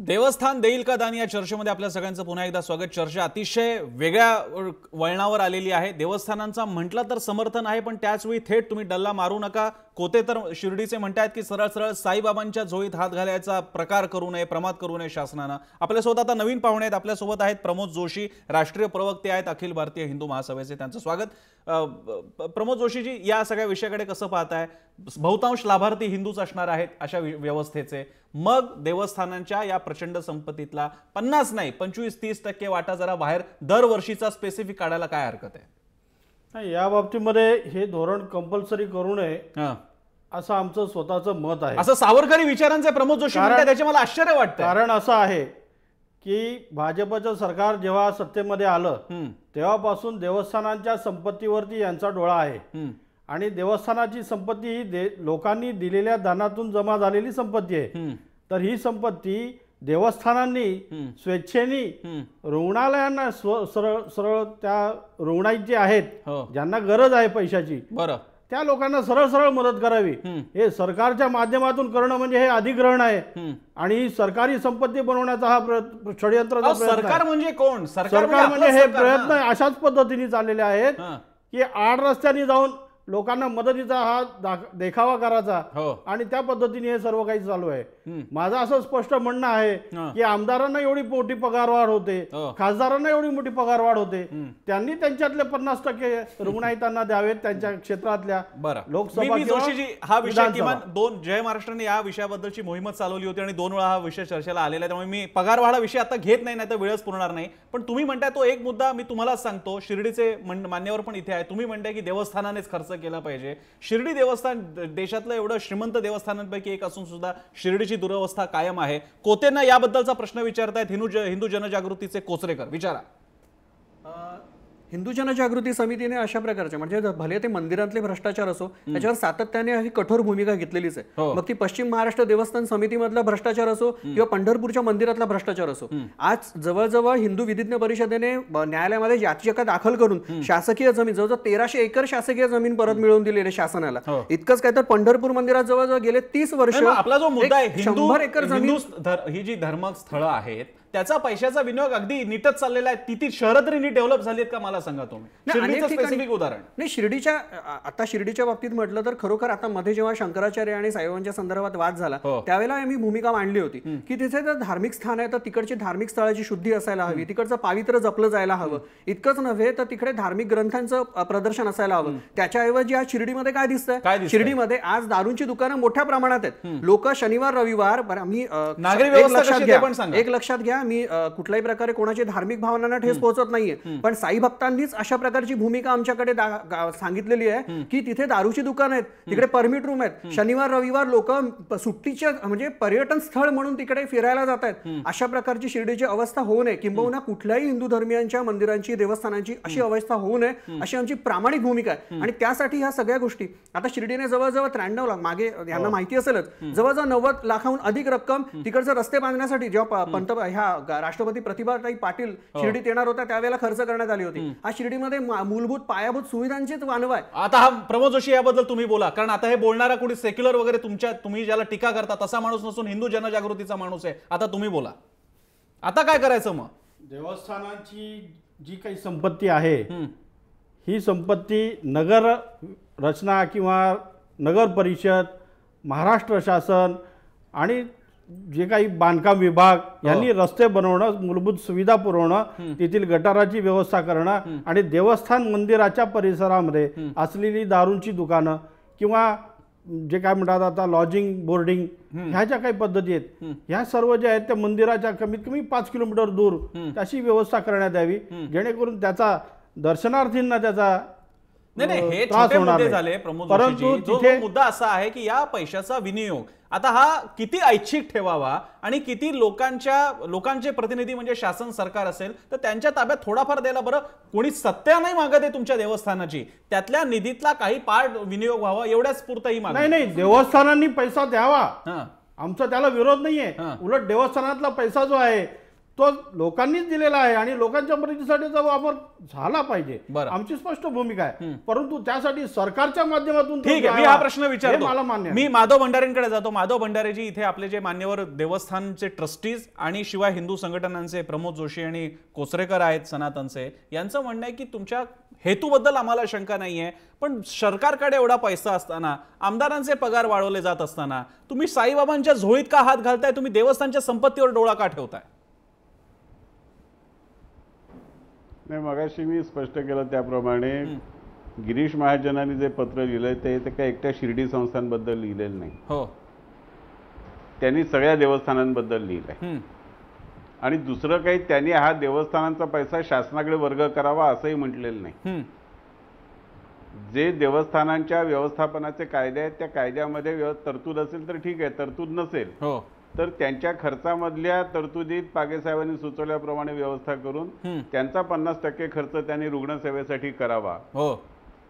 देवस्थान देईल का दान या चर्चेमध्ये आपल्या सगळ्यांचं पुन्हा एकदा स्वागत। चर्चा अतिशय वेगळ्या वळणावर आलेली आहे। देवस्थानांचा म्हटलं तर समर्थन आहे, पण त्याच वेळी थेट तुम्ही डल्ला मारू नका। कोते तर शिर्डीचे म्हणतात की सरळ सरळ साईबाबांच्या झोळीत हात घालायचा प्रकार करू नये, प्रमाद करू नये शासनानं। आपल्यासोबत आता नवीन पाहुणे आहेत। आपल्यासोबत आहेत प्रमोद जोशी, राष्ट्रीय प्रवक्ते आहेत अखिल भारतीय हिंदू महासभेचे, त्यांचं स्वागत। प्रमोद जोशीजी, या सगळ्या विषयाकडे कसं पाहताय? बहुतांश लाभार्थी हिंदूच असणार आहेत अशा व्यवस्थेचे, मग देवस्थानांच्या या प्रचंड संपत्तीतला 50 नाही 25-30% वाटा जरा बाहेर दरवर्षीचा स्पेसिफिक काढायला काय हरकत आहे? नाही, या बाबतीमध्ये हे धोरण कंपल्सरी करू नये असं आमचं स्वतःचं मत आहे। असं सावरकरी विचारांचे प्रमोद जोशी म्हणतात, त्याचे मला आश्चर्य वाटतं। कारण असं आहे की भाजपचं सरकार जेव्हा सत्तेमध्ये आलं तेव्हापासून देवस्थानांच्या संपत्तीवरती यांचा डोळा आहे आणि देवस्थानाची संपत्ती ही लोकांनी दिलेल्या दानातून जमा झालेली संपत्ती आहे। तर ही संपत्ती देवस्थानांनी स्वेच्छेने रुग्णालयांना सरळ सरळ त्या रुग्णाई जे आहेत ज्यांना गरज आहे पैशाची, बरं, त्या लोकांना सरळ सरळ मदत करावी। हे सरकारच्या माध्यमातून करणं म्हणजे हे अधिग्रहण आहे आणि सरकारी संपत्ती बनवण्याचा हा षडयंत्राचा प्रयत्न। सरकार म्हणजे कोण? सरकार म्हणजे हे प्रयत्न अशाच पद्धतीने चाललेले आहेत की आड रस्त्याने जाऊन लोकांना मदतीचा हा देखावा करायचा आणि त्या पद्धतीने हे सर्व काही चालू आहे। माझं असं स्पष्ट म्हणणं आहे की आमदारांना एवढी मोठी पगारवाढ होते, खासदारांना एवढी मोठी पगारवाढ होते, त्यांनी त्यांच्यातले 50% रुग्णाई त्यांना द्यावेत त्यांच्या क्षेत्रातल्या। लोकसभा जोशीजी, हा विषय किमान दोन जय महाराष्ट्राने या विषयाबद्दलची मोहीमच चालवली होती आणि 2 वेळा हा विषय चर्चेला आलेला आहे, त्यामुळे मी पगारवाढा विषय आता घेत नाही तर वेळच पुरणार नाही। पण तुम्ही म्हणताय तो एक मुद्दा मी तुम्हाला सांगतो, शिर्डीचे मान्यवर पण इथे आहे, तुम्ही म्हणताय की देवस्थानानेच खर्च केला पाहिजे। शिर्डी देवस्थान देशातलं एवढं श्रीमंत देवस्थानांपैकी एक असून सुद्धा शिर्डीची दुरवस्था कायम आहे। कोतेंना याबद्दलचा प्रश्न विचारतायत हिंदू जनजागृतीचे कोचरेकर, विचारा। हिंदू जनजागृती समितीने अशा प्रकारचे म्हणजे भले ते मंदिरातले भ्रष्टाचार असो त्याच्यावर सातत्याने अशी कठोर भूमिका घेतलेलीच आहे। मग ती पश्चिम महाराष्ट्र देवस्थान समितीमधला भ्रष्टाचार असो किंवा पंढरपूरच्या मंदिरातला भ्रष्टाचार असो, आज जवळजवळ हिंदू विधिज्ञ परिषदेने न्यायालयामध्ये याचिका दाखल करून शासकीय जमीन जवळजवळ 1300 एकर शासकीय जमीन परत मिळवून दिलेली शासनाला। इतकंच काय तर पंढरपूर मंदिरात जवळजवळ गेले 30 वर्ष आपला जो मुद्दा आहे 100 एकर जमीन, ही जी धर्मस्थळं आहेत त्याचा पैशाचा विनियोग अगदी नीटच चाललेला आहे। ती शहरं तरी नीट डेव्हलप झालीत का मला सांगा तुम्ही? शिर्डीचं स्पेसिफिक उदाहरण नाही, शिर्डीच्या बाबतीत म्हटलं तर खरोखर आता मध्ये जेव्हा शंकराचार्य आणि साईबाबांच्या संदर्भात वाद झाला त्यावेळेला आम्ही भूमिका मांडली होती की तिथे जर धार्मिक स्थान आहे तर तिकडची धार्मिक स्थळाची शुद्धी असायला हवी, तिकडचं पावित्र्य जपलं जायला हवं। इतकंच नव्हे तर तिकडे धार्मिक ग्रंथांचं प्रदर्शन असायला हवं। त्याच्याऐवजी आज शिर्डीमध्ये काय दिसतंय? शिर्डीमध्ये आज दारूंची दुकानं मोठ्या प्रमाणात आहेत। लोक शनिवार रविवार, आम्ही एक लक्षात घ्या, मी कुठल्याही प्रकारे कोणाची धार्मिक भावनांना ठेस पोहोचत नाहीये, पण साई भक्तांनीच अशा प्रकारची भूमिका आमच्याकडे सांगितलेली आहे की तिथे दारूची दुकान आहेत, तिकडे परमिट रूम आहेत, शनिवार रविवार लोक सुट्टीच्या म्हणजे पर्यटन स्थळ म्हणून तिकडे फिरायला जात आहेत। अशा प्रकारची शिर्डीची अवस्था होऊ नये, किंबहुना कुठल्याही हिंदू धर्मियांच्या मंदिरांची देवस्थानांची अशी अवस्था होऊ नये अशी आमची प्रामाणिक भूमिका आहे। आणि त्यासाठी ह्या सगळ्या गोष्टी आता शिर्डीने जवळजवळ 93 लाख, मागे यांना माहिती असेलच, जवळजवळ 90 लाखाहून अधिक रक्कम तिकडचे रस्ते बांधण्यासाठी जेव्हा ह्या राष्ट्रपती प्रतिभाताई पाटील शिर्डीत येणार होता त्यावेळेला खर्च करण्यात आली होती। हा शिर्डीमध्ये मूलभूत पायाभूत सुविधांचीच वानवा आहे। आता हा प्रमोद जोशी याबद्दल तुम्ही बोला, कारण आता हे बोलणारा कोणी सेक्युलर वगैरे तुम्ही ज्याला टीका करता तसा माणूस नसून हिंदू जनजागृतीचा माणूस आहे। आता तुम्ही बोला, आता काय करायचं? मग देवस्थानाची जी काही संपत्ती आहे ही संपत्ती नगर रचना किंवा नगर परिषद, महाराष्ट्र शासन आणि जे काही बांधकाम विभाग यांनी रस्ते बनवणं, मूलभूत सुविधा पुरवणं, तेथील गटाराची व्यवस्था करणं आणि देवस्थान मंदिराच्या परिसरामध्ये असलेली दारूंची दुकानं किंवा जे काय म्हणतात आता लॉजिंग बोर्डिंग ह्या ज्या काही पद्धती आहेत ह्या सर्व ज्या आहेत त्या मंदिराच्या कमीत कमी 5 किलोमीटर दूर त्याची व्यवस्था करण्यात यावी, जेणेकरून त्याचा दर्शनार्थींना त्याचा नाही हे छोटे मुद्दे झाले प्रमोद जोशी। जो मुद्दा असा आहे की या पैशाचा विनियोग आता हा किती ऐच्छिक ठेवावा आणि किती लोकांचे प्रतिनिधी म्हणजे शासन सरकार असेल तर त्यांच्या ताब्यात थोडाफार द्यायला। बरं, कोणी सत्या नाही मागत आहे तुमच्या देवस्थानाची, त्यातल्या निधीतला काही पार्ट विनियोग व्हावा एवढ्याच पुरतही मागत नाही। देवस्थानांनी पैसा द्यावा, आमचा त्याला विरोध नाहीये। उलट देवस्थानातला पैसा जो आहे तो लोकांनीच दिलेला आहे आणि लोकांच्या मदतीसाठीचा वापर झाला पाहिजे, बरं. आमची स्पष्ट भूमिका आहे. परंतु त्यासाठी सरकारच्या माध्यमातून ठीक आहे, मी हा प्रश्न विचारतो. मला मान्य आहे. मी माधव भंडारेंकडे जातो. माधव भंडारेजी, इथे आपले जे मान्यवर देवस्थानचे ट्रस्टीज आणि शिवाय हिंदू संघटनांचे प्रमोद जोशी आणि कोचरेकर आहेत सनातनचे, यांचं म्हणणं आहे की तुमच्या हेतूबद्दल आम्हाला शंका नाहीये, पण सरकारकडे एवढा पैसा असताना, आमदारांचे पगार वाढवले जात असताना तुम्ही साईबाबांच्या झोळीत का हात घालताय? तुम्ही देवस्थानच्या संपत्तीवर डोळा का ठेवताय? नाही, मगाशी मी स्पष्ट केलं त्याप्रमाणे गिरीश महाजनांनी जे पत्र लिहिलंय ते काही एकट्या शिर्डी संस्थांबद्दल लिहिलेलं नाही. हो, त्यांनी सगळ्या देवस्थानांबद्दल लिहिलंय. आणि दुसरं काही त्यांनी हा देवस्थानांचा पैसा शासनाकडे वर्ग करावा असंही म्हटलेलं नाही. जे देवस्थानांच्या व्यवस्थापनाचे कायदे आहेत त्या कायद्यामध्ये तरतूद असेल तर ठीक आहे, तरतूद नसेल तर त्यांच्या खर्चामधल्या तरतुदीत पागेसाहेबांनी सुचवल्याप्रमाणे व्यवस्था करून त्यांचा 50% खर्च त्यांनी रुग्णसेवेसाठी करावा,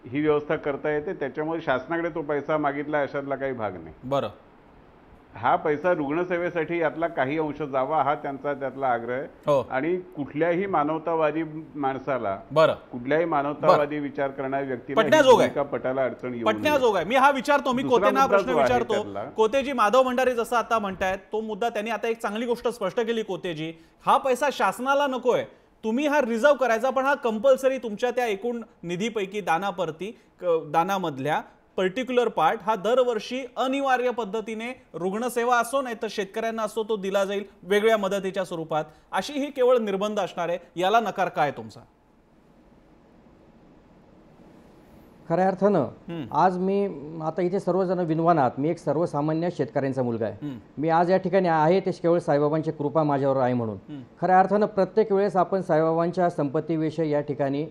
ही व्यवस्था करता येते. त्याच्यामुळे शासनाकडे तो पैसा मागितला अशातला काही भाग नाही. बरं, हा पैसा रुग्णसेवेसाठी यातला काही अंश जावा हा त्यांचा त्यातला आग्रह आहे. आणि कुठल्याही मानवतावादी माणसाला, कुठल्याही मानवतावादी विचार करणाऱ्या व्यक्तीला पटायला अडचण येऊ पटण्याजोग आहे. मी हा विचारतो, मी कोतेंना प्रश्न विचारतो. कोतेजी, माधव भंडारे जसं आता म्हणतायत तो मुद्दा त्यांनी आता एक चांगली गोष्ट स्पष्ट केली. कोतेजी, हा पैसा शासनाला नकोय, तुम्ही हा रिझर्व करायचा, पण हा कंपल्सरी तुमच्या त्या एकूण निधीपैकी दानामधल्या पर्टिक्युलर पार्ट हा दरवर्षी अनिवार्य पद्धतीने रुग्णसेवा असो नाही तर शेतकऱ्यांना असो तो दिला जाईल वेगळ्या मदतीच्या स्वरूपात, अशी ही केवळ निर्बंध असणार आहे. याला नकार काय तुमचा? खऱ्या अर्थानं आज मी आता इथे सर्वजण विद्वान आहात, मी एक सर्वसामान्य शेतकऱ्यांचा मुलगा आहे. मी आज या ठिकाणी आहे ते केवळ साईबाबांची कृपा माझ्यावर आहे म्हणून. खऱ्या अर्थानं प्रत्येक वेळेस आपण साईबाबांच्या संपत्तीविषयी या ठिकाणी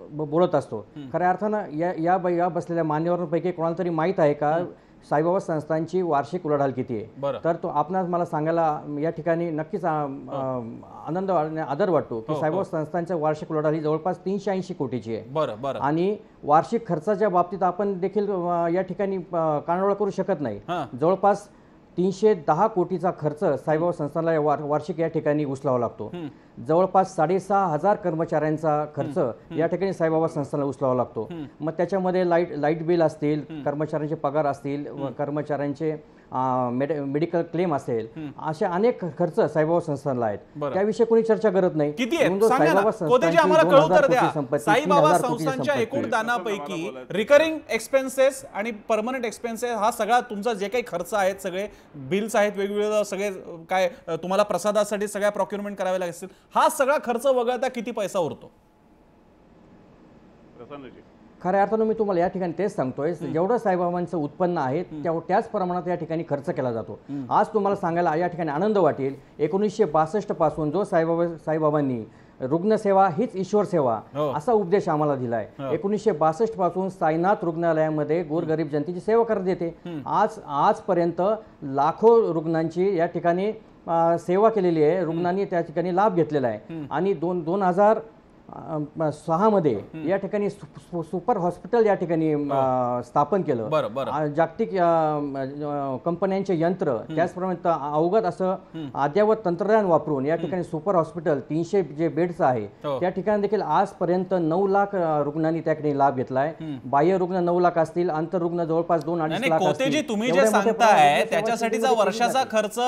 बोलत असतो. खऱ्या अर्थानं या बसलेल्या मान्यवरांपैकी कोणाला तरी माहीत आहे का साईबाबा संस्थांची वार्षिक उलाढाल किती आहे? तर तो आपणास मला सांगायला या ठिकाणी नक्कीच आनंद आदर वाटतो की साईबाबा संस्थांच्या वार्षिक उलाढाल ही जवळपास 380 कोटीची आहे. आणि वार्षिक खर्चाच्या बाबतीत आपण देखील या ठिकाणी कानाडोळा करू शकत नाही. जवळपास 310 कोटीचा खर्च साईबाबा संस्थानला वार्षिक या ठिकाणी उचलावा लागतो. जवळपास 6,500 कर्मचाऱ्यांचा खर्च या ठिकाणी साईबाबा संस्थानला उचलावा लागतो. मग त्याच्यामध्ये लाईट बिल असतील, कर्मचाऱ्यांचे पगार असतील, कर्मचाऱ्यांचे मेडिकल क्लेम असेल, असे अनेक खर्च साईबाबा संस्थानला आहेत. त्याविषयी कोणी चर्चा करत नाही. साईबाबा संस्थांच्या एकूण दानापैकी रिकरिंग एक्सपेन्सेस आणि परमनंट एक्सपेन्सेस हा सगळा तुमचा जे काही खर्च आहेत, सगळे बिल्स आहेत वेगवेगळे, सगळे काय तुम्हाला प्रसादासाठी सगळ्या प्रोक्युरमेंट करावे लागतील, हा सगळा खर्च वगळता किती पैसा उरतो? खऱ्या अर्थानं मी तुम्हाला या ठिकाणी तेच सांगतोय, जेवढं साईबाबांचं उत्पन्न आहे त्याच प्रमाणात या ठिकाणी खर्च केला जातो. आज तुम्हाला सांगायला या ठिकाणी आनंद वाटेल, 1962 पासून जो साईबाबांनी रुग्णसेवा हीच ईश्वर सेवा असा उपदेश आम्हाला दिलाय. 1962 पासून साईनाथ रुग्णालयामध्ये गोरगरीब जनतेची सेवा करत येते. आजपर्यंत लाखो रुग्णांची या ठिकाणी सेवा केलेली आहे, रुग्णांनी त्या ठिकाणी लाभ घेतलेला आहे. आणि 2006 मध्ये या ठिकाणी सुपर हॉस्पिटल या ठिकाणी स्थापन केलं. जागतिक कंपन्यांचे यंत्र, त्याचप्रमाणे अवगत असं अद्ययावत तंत्रज्ञान वापरून या ठिकाणी सुपर हॉस्पिटल 300 जे बेड्स आहे त्या ठिकाणी देखील आजपर्यंत 9 लाख रुग्णांनी त्या ठिकाणी लाभ घेतलाय. बाह्य रुग्ण 9 लाख असतील, आंतररुग्ण जवळपास 2-2.5 लाख असतील. तुम्ही जे सांगताय त्याच्यासाठीचा वर्षाचा खर्च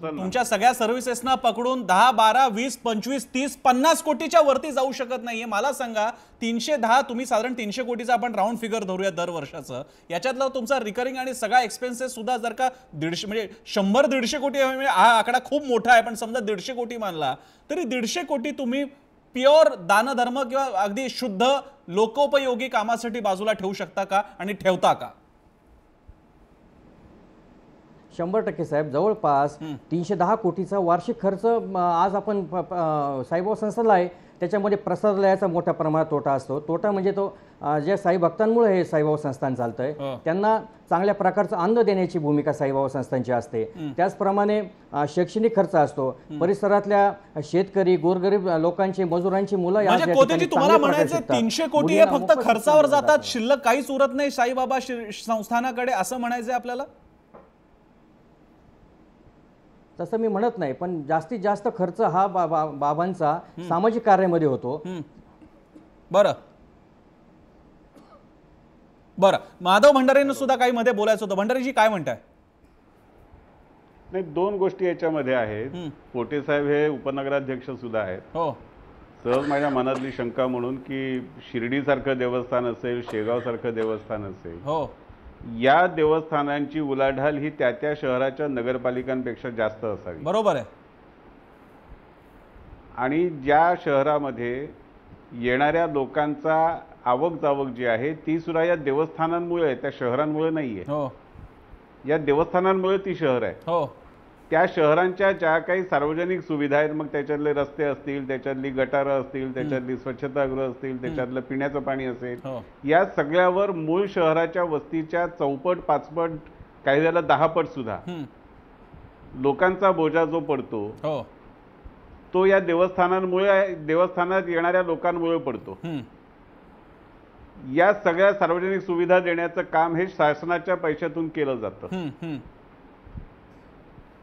तुमच्या सगळ्या सर्व्हिसेसना पकडून 10, 12, 20, 25, 30, 50 कोटीच्या वरती जाऊ शकत नाहीये. मला सांगा, 310 तुम्ही साधारण 300 कोटीचा आपण राऊंड फिगर धरूया दर वर्षाचं, याच्यातला तुमचा रिकरिंग आणि सगळा एक्सपेन्सेस सुद्धा जर का 150 म्हणजे 100-150 कोटी, हा आकडा खूप मोठा आहे, पण समजा 150 कोटी मानला तरी 150 कोटी तुम्ही प्युअर दानधर्म किंवा अगदी शुद्ध लोकोपयोगी कामासाठी बाजूला ठेवू शकता का आणि ठेवता का? 100% साहेब, जवळपास 310 कोटीचा वार्षिक खर्च आज आपण साईबाबा संस्थानला आहे. त्याच्यामध्ये प्रसादालयाचा मोठ्या प्रमाणात तोटा असतो. तोटा म्हणजे तो ज्या साई भक्तांमुळे हे साईबाबा संस्थान चालतंय त्यांना चांगल्या प्रकारचं अन्न देण्याची भूमिका साईबाबा संस्थांची असते. त्याचप्रमाणे शैक्षणिक खर्च असतो. परिसरातल्या शेतकरी, गोरगरीब लोकांची, मजुरांची मुलं तुम्हाला म्हणायचं 300 कोटी हे फक्त खर्चावर जातात, शिल्लक काहीच उरत नाही साईबाबा संस्थानाकडे, असं म्हणायचंय आपल्याला? तसं मी म्हणत नाही, पण जास्तीत जास्त खर्च हा बाबांचा सामाजिक कार्यामध्ये होतो. बरं बरं, माधव भंडारेंना सुद्धा काही मध्ये बोलायचं होतं. भंडारेजी काय म्हणताय? नाही, दोन गोष्टी याच्यामध्ये आहेत. पोटे साहेब हे उपनगराध्यक्ष सुद्धा आहेत. हो, सहज माझ्या मनातली शंका म्हणून की शिर्डीसारखं देवस्थान असेल, शेगावसारखं देवस्थान असेल, हो, या देवस्थानांची उलाढाल ही त्या त्या शहराच्या नगरपालिकांपेक्षा जास्त असावी. बरोबर आहे. आणि ज्या शहरामध्ये येणाऱ्या लोकांचा आवक जावक जी आहे ती सुद्धा या देवस्थानांमुळे, त्या शहरांमुळे नाहीये. हो या देवस्थानांमुळे ती शहर आहे. हो, त्या शहरांच्या ज्या काही सार्वजनिक सुविधा आहेत, मग त्याच्यातले रस्ते असतील, त्याच्यातली गटारं असतील, त्याच्यातली स्वच्छतागृह असतील, त्याच्यातलं पिण्याचं पाणी असेल, हो. या सगळ्यावर मूळ शहराच्या वस्तीच्या 4पट 5पट, काही वेळेला 10पट सुद्धा लोकांचा बोजा जो पडतो हो, तो या देवस्थानांमुळे, देवस्थानात येणाऱ्या लोकांमुळे पडतो. या सगळ्या सार्वजनिक सुविधा देण्याचं काम हे शासनाच्या पैशातून केलं जातं.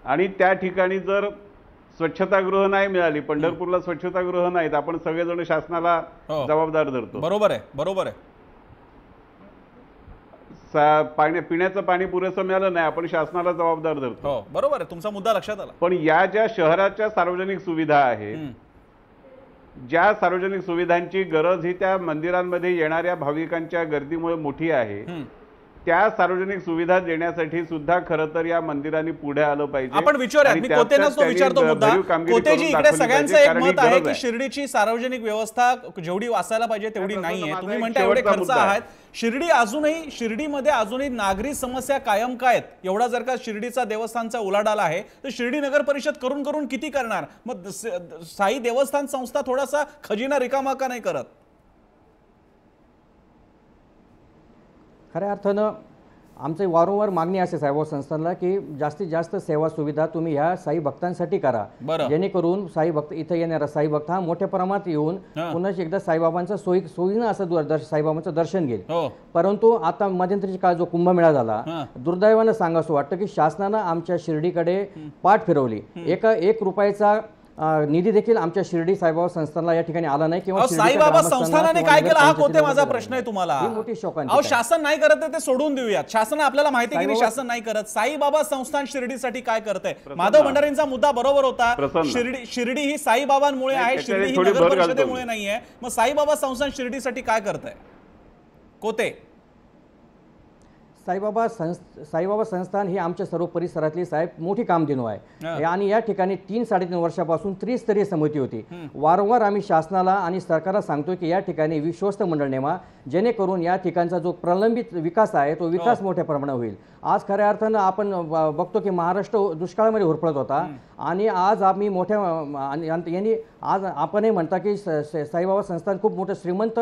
आणि त्या ठिकाणी जर स्वच्छतागृह नाही मिळाली, पंढरपूरला स्वच्छतागृह नाहीत, आपण सगळेजण शासनाला जबाबदार धरतो. बरोबर आहे, बरोबर आहे. पिण्याचं पाणी पुरेसं मिळालं नाही, आपण शासनाला जबाबदार धरतो. हो, बरोबर आहे, तुमचा मुद्दा लक्षात आला. पण या ज्या शहराच्या सार्वजनिक सुविधा आहेत, ज्या सार्वजनिक सुविधांची गरज ही त्या मंदिरांमध्ये येणाऱ्या भाविकांच्या गर्दीमुळे मोठी आहे, त्या सार्वजनिक सुविधा देण्यासाठी सुद्धा खरं तर या मंदिरांनी पुढे आलं पाहिजे. आपण विचारूयात, मी कोतेंनाच तो विचारतो मुद्दा. कोतेजी, इकडे सगळ्यांचं एक मत आहे की शिर्डीची सार्वजनिक व्यवस्था जेवढी वाचायला पाहिजे तेवढी नाहीये. तुम्ही म्हणता एवढे खर्च आहेत. शिर्डीमध्ये अजूनही नागरी समस्या कायम काय आहेत? एवढा जर का शिर्डीचा देवस्थानचा उलाढाल आहे तर शिर्डी नगर परिषद करून करून किती करणार? मग साई देवस्थान संस्था थोडासा खजिना रिकामा का नाही करत? खऱ्या अर्थानं आमची वारंवार मागणी असे साईबाबा संस्थानला की जास्तीत जास्त सेवा सुविधा तुम्ही ह्या साई भक्तांसाठी करा, जेणेकरून साई भक्त इथे येणारा साई भक्त हा मोठ्या प्रमाणात येऊन पुन्हा एकदा साईबाबांचा सोयीनं असं साईबाबांचं दर्शन घेईल. परंतु आता मध्यंतरीच्या काळ जो कुंभमेळा झाला, दुर्दैवानं सांगावं वाटतं की शासनानं आमच्या शिर्डीकडे पाठ फिरवली. एक रुपयाचा निधी देखील आमच्या शिर्डी साईबाबा संस्थानला या ठिकाणी आला नाही. किंवा साईबाबा संस्थानाने काय केलं हा कोते माझा प्रश्न आहे तुम्हाला. मोठी शोकांती. शासन नाही करत ते सोडून देऊयात. शासन आपल्याला माहिती की शासन नाही करत. साईबाबा संस्थान शिर्डीसाठी काय करतंय? माधव भंडारेंचा मुद्दा बरोबर होता. शिर्डी ही साईबाबांमुळे आहे, शिर्डी ही नगर परिषदेमुळे नाहीये. मग साईबाबा संस्थान शिर्डीसाठी काय करतंय? कोते, साईबाबा संस्थान ही आमच्या सर्व परिसरातली साहेब मोठी कामधेनू आहे. आणि या ठिकाणी 3-3.5 वर्षापासून त्रिस्तरीय समिती होती. वारंवार आम्ही शासनाला आणि सरकारला सांगतो की या ठिकाणी विश्वस्त मंडळ नेमा, जेणेकरून या ठिकाणचा जो प्रलंबित विकास आहे तो विकास मोठ्या प्रमाणात होईल. आज खऱ्या अर्थानं आपण बघतो की महाराष्ट्र दुष्काळामध्ये होरपळत होता आणि आज आम्ही मोठ्या यांनी आज आपणही म्हणता की साईबाबा संस्थान खूप मोठं श्रीमंत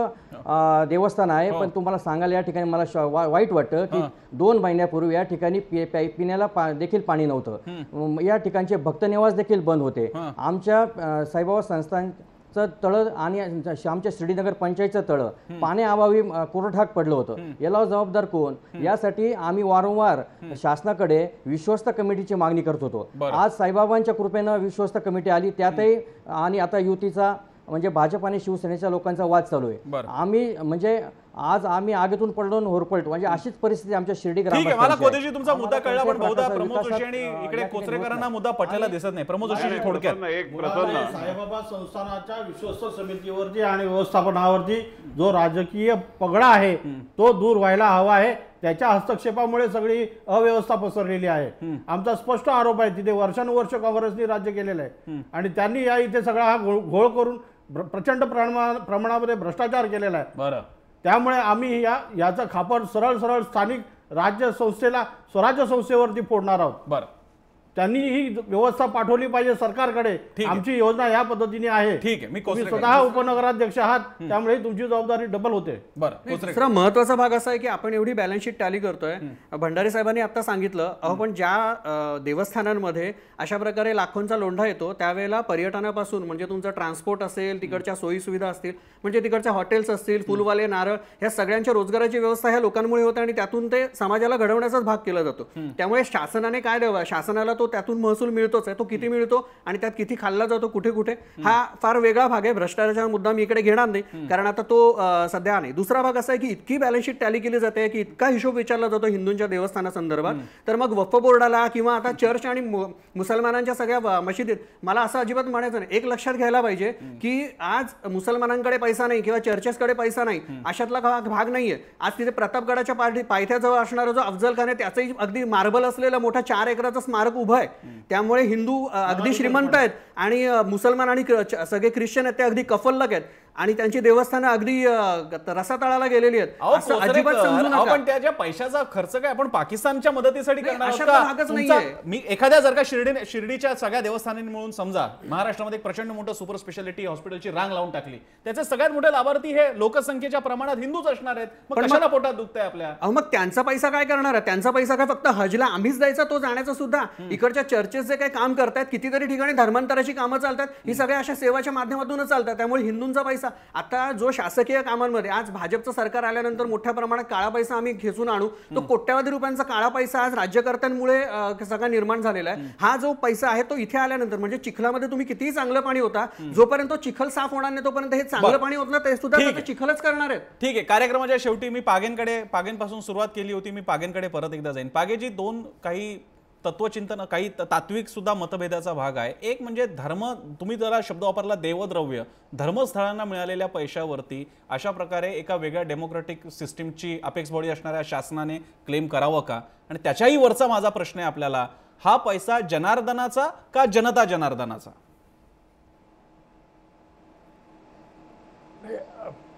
देवस्थान आहे. पण तुम्हाला सांगायला या ठिकाणी मला वाईट वाटतं की 2 महिन्यापूर्वी या ठिकाणी पिण्याला देखील पाणी नव्हतं. या ठिकाणचे भक्तनिवास देखील बंद होते. आमच्या साईबाबा संस्थानचं तळं आणि आमच्या श्रीनगर पंचायतचं तळं पाण्याअभावी कोरठाक पडलं होतं. याला जबाबदार कोण? यासाठी आम्ही वारंवार शासनाकडे विश्वस्त कमिटीची मागणी करत होतो. आज साईबाबांच्या कृपेनं विश्वस्त कमिटी आली, त्यातही आणि आता युतीचा म्हणजे भाजप आणि शिवसेनेच्या लोकांचा वाद चालू आहे. आम्ही म्हणजे आज आम्ही आगीतून पडलो होरपळतो, म्हणजे अशीच परिस्थिती आमच्या शिर्डी ग्रामात. मला कोतेजी तुमचा मुद्दा कळला, पण बहुधा प्रमोद जोशी आणि इकडे कोचरेकरांना मुद्दा पटलेला दिसत नाही. प्रमोद जोशी थोडक्यात साईबाबा संस्थानाच्या विश्वस्त समितीवरती आणि व्यवस्थापनावरती जो राजकीय पगडा आहे तो दूर व्हायला हवा आहे. त्याच्या हस्तक्षेपामुळे सगळी अव्यवस्था पसरलेली आहे. आमचा स्पष्ट आरोप आहे तिथे वर्षानुवर्ष काँग्रेसने राज्य केलेलं आहे आणि त्यांनी या इथे सगळा हा घोळ करून प्रचंड प्रमाणामध्ये भ्रष्टाचार केलेला आहे. त्यामुळे आम्ही याचा खापर सरळ स्थानिक राज्य संस्थेला, स्वराज्य संस्थेवरती फोडणार आहोत. त्यांनी ही व्यवस्था पाठवली पाहिजे सरकारकडे. आमची योजना या पद्धतीने आहे. ठीक आहे, मी स्वतः उपनगराध्यक्ष आहात, त्यामुळे तुमची जबाबदारी डबल होते. दुसरा महत्वाचा भाग असा आहे की आपण एवढी बॅलन्स शीट टॅली करतोय. भंडारे साहेबांनी आता सांगितलं, पण ज्या देवस्थानांमध्ये अशा प्रकारे लाखोंचा लोंढा येतो त्यावेळेला पर्यटनापासून म्हणजे तुमचं ट्रान्सपोर्ट असेल, तिकडच्या सोयी सुविधा असतील, म्हणजे तिकडच्या हॉटेल्स असतील, फुलवाले, नारळ, ह्या सगळ्यांच्या रोजगाराची व्यवस्था ह्या लोकांमुळे होते आणि त्यातून ते समाजाला घडवण्याचाच भाग केला जातो. त्यामुळे शासनाने काय द्यावं? शासनाला तो त्यातून महसूल मिळतोच आहे, तो किती मिळतो आणि त्यात किती खाल्ला जातो कुठे कुठे, हा फार वेगळा भाग आहे. भ्रष्टाचाराचा मुद्दा मी इकडे घेणार नाही कारण आता तो सध्या नाही. दुसरा भाग असा आहे की इतकी बॅलन्स शीट टॅली केली जाते की इतका हिशोब विचारला जातो हिंदूंच्या देवस्थानासंदर्भात, तर मग वक्फ बोर्डाला किंवा आता चर्च आणि मुसलमानांच्या सगळ्या मशिदीत मला असं अजिबात म्हणायचं नाही. एक लक्षात घ्यायला पाहिजे की आज मुसलमानांकडे पैसा नाही किंवा चर्चेसकडे पैसा नाही अशातला भाग नाहीये. आज तिथे प्रतापगडाच्या पायथ्याजवळ असणारा जो अफजल खान आहे त्याचंही अगदी मार्बल असलेलं मोठा 4 एकराचं स्मारक उभं आहे. त्यामुळे हिंदू अगदी श्रीमंत आहेत आणि मुसलमान आणि सगळे ख्रिश्चन आहेत ते अगदी कफल्लक आहेत आणि त्यांची देवस्थानं अगदी रसातळाला गेलेली आहेत. असं अजिबात समजू नका. पण त्याच्या पैशाचा खर्च काय आपण पाकिस्तानच्या मदतीसाठी करणार आहोत अशातला भागच का? नाहीये. मी एखाद्या जर का शिर्डीच्या सगळ्या देवस्थानांनी मिळून समजा महाराष्ट्रामध्ये एक प्रचंड मोठं सुपर स्पेशालिटी हॉस्पिटलची रांग लावून टाकली, त्याचे सगळ्यात मोठे लाभार्थी हे लोकसंख्येच्या प्रमाणात हिंदूच असणार आहेत. मग कशाला पोटात दुखतंय आपल्या? मग त्यांचा पैसा काय करणार आहे? त्यांचा पैसा काय फक्त हजला आम्हीच द्यायचा तो जाण्याचा सुद्धा? इकडच्या चर्चेस जे काही काम करतायत, कितीतरी ठिकाणी धर्मांतराची कामं चालतात, ही सगळ्या अशा सेवाच्या माध्यमातूनच चालतात. त्यामुळे हिंदूंचा पैसा आता जो शासकीय कामांमध्ये आज भाजपचं सरकार आल्यानंतर मोठ्या प्रमाणात काळा पैसा आम्ही खेचून आणू, तो कोट्यावधी रुपयांचा काळा पैसा आज राज्यकर्त्यांमुळे सगळा निर्माण झालेला आहे. हा जो पैसा आहे तो इथे आल्यानंतर म्हणजे चिखलामध्ये तुम्ही कितीही चांगलं पाणी होता, जोपर्यंत तो चिखल साफ होणार नाही तोपर्यंत हे चांगलं पाणी होत नाही, ते सुद्धा चिखलच करणार आहेत. ठीक आहे. कार्यक्रमाच्या शेवटी मी पागेंपासून सुरुवात केली होती, मी पागेंकडे परत एकदा जाईन. पागेजी, दोन काही तत्वचिंतन, काही तात्विक सुद्धा मतभेदाचा भाग आहे. एक म्हणजे धर्म, तुम्ही जरा शब्द वापरला देवद्रव्य, धर्मस्थळांना मिळालेल्या पैशावरती अशा प्रकारे एका वेगळ्या डेमोक्रेटिक सिस्टीमची अपेक्स बॉडी असणाऱ्या शासनाने क्लेम करावं का? आणि त्याच्याही वरचा माझा प्रश्न आहे आपल्याला, हा पैसा जनार्दनाचा का जनता जनार्दनाचा?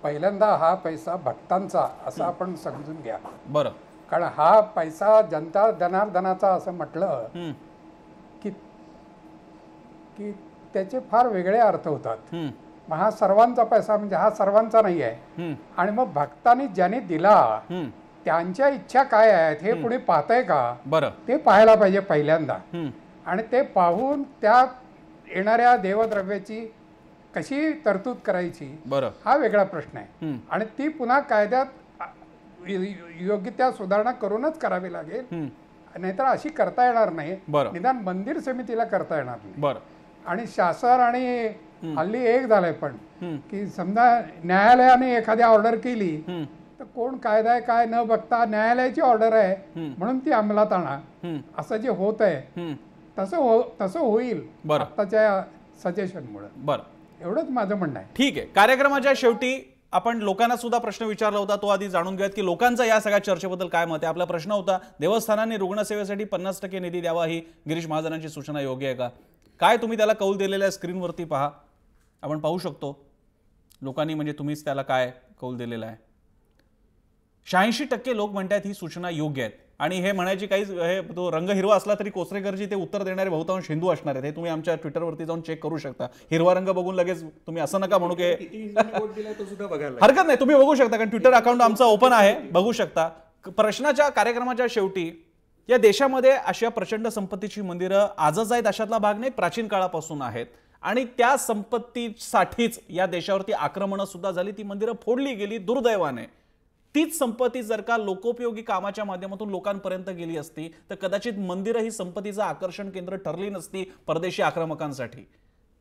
पहिल्यांदा हा पैसा भक्तांचा असं आपण समजून घ्या. बरं. कारण हा पैसा जनता जनार्दनाचा असं म्हटलं की की त्याचे फार वेगळे अर्थ होतात. मग हा सर्वांचा पैसा म्हणजे हा सर्वांचा नाही आहे. आणि मग भक्तांनी ज्याने दिला त्यांच्या इच्छा काय आहेत हे कुणी पाहतंय का? बरं. ते पाहायला पाहिजे पहिल्यांदा. आणि ते पाहून त्या येणाऱ्या देवद्रव्याची कशी तरतूद करायची, बरं, हा वेगळा प्रश्न आहे. आणि ती पुन्हा कायद्यात योग्य त्या सुधारणा करूनच करावी लागेल, नाहीतर अशी करता येणार नाही. निदान मंदिर समितीला करता येणार नाही. आणि शासन आणि हल्ली एक झालंय पण की समजा न्यायालयाने एखादी ऑर्डर केली तर कोण कायदा आहे काय न बघता न्यायालयाची ऑर्डर आहे म्हणून ती अंमलात आणा, असं जे होत आहे तसं होईल आताच्या सजेशनमुळे. बरं, एवढंच माझं म्हणणं आहे. ठीक आहे. कार्यक्रमाच्या शेवटी आपण लोकांना सुद्धा प्रश्न विचारला होता, तो आधी जाणून घ्यायत की लोकांचा या सगळ्या चर्चेबद्दल काय मत आहे. आपला प्रश्न होता, देवस्थानांनी रुग्णसेवेसाठी 50% निधी द्यावा, ही गिरीश महाजनांची सूचना योग्य आहे का? काय तुम्ही त्याला कौल दिलेल्या स्क्रीनवरती पहा, आपण पाहू शकतो लोकांनी, म्हणजे तुम्हीच त्याला काय कौल दिलेला आहे. 86% लोक म्हणतात ही सूचना योग्य आहेत. आणि हे म्हणायची काही हे तो रंग हिरवा असला तरी कोसरेकरजी ते उत्तर देणारे बहुतांश हिंदू असणार आहेत. हे तुम्ही आमच्या ट्विटरवरती जाऊन चेक करू शकता. हिरवा रंग बघून लगेच तुम्ही असं नका म्हणू की हरकत नाही, तुम्ही बघू शकता कारण ट्विटर अकाउंट आमचा ओपन आहे, बघू शकता. प्रश्नाच्या कार्यक्रमाच्या शेवटी या देशामध्ये अशा प्रचंड संपत्तीची मंदिरं आजच आहेत अशातला भाग नाही, प्राचीन काळापासून आहेत. आणि त्या संपत्तीसाठीच या देशावरती आक्रमणं सुद्धा झाली, ती मंदिरं फोडली गेली दुर्दैवाने. तीच संपत्ती जर का लोकोपयोगी कामाच्या माध्यमातून लोकांपर्यंत गेली असती तर कदाचित मंदिरं ही संपत्तीचं आकर्षण केंद्र ठरली नसती परदेशी आक्रमकांसाठी.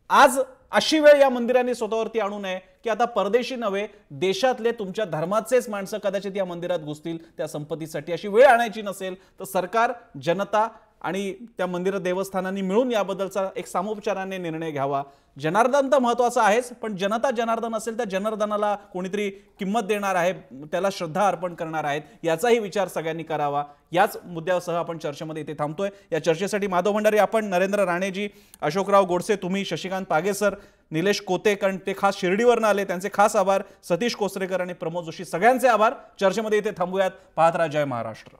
आज अशी वेळ या मंदिरांनी स्वतःवरती आणू नये की आता परदेशी नव्हे, देशातले तुमच्या धर्माचेच माणसं कदाचित या मंदिरात घुसतील त्या संपत्तीसाठी. अशी वेळ आणायची नसेल तर सरकार, जनता आणि त्या मंदिर देवस्थानांनी मिळून याबद्दलचा एक सामोपचाराने निर्णय घ्यावा. जनार्दन तर महत्वाचा आहेच, पण जनता जनार्दन असेल तर जनार्दनाला कोणीतरी किंमत देणार आहे, त्याला श्रद्धा अर्पण करणार आहेत, याचाही विचार सगळ्यांनी करावा. याच मुद्द्यासह आपण चर्चेमध्ये इथे थांबतोय. या चर्चेसाठी माधव भंडारी, आपण, नरेंद्र राणेजी, अशोकराव गोडसे, तुम्ही, शशिकांत पागेसर, निलेश कोते, कारण ते खास शिर्डीवरनं आले, त्यांचे खास आभार, सतीश कोसरेकर आणि प्रमोद जोशी, सगळ्यांचे आभार. चर्चेमध्ये इथे थांबूयात. पाहत राहा जय महाराष्ट्र.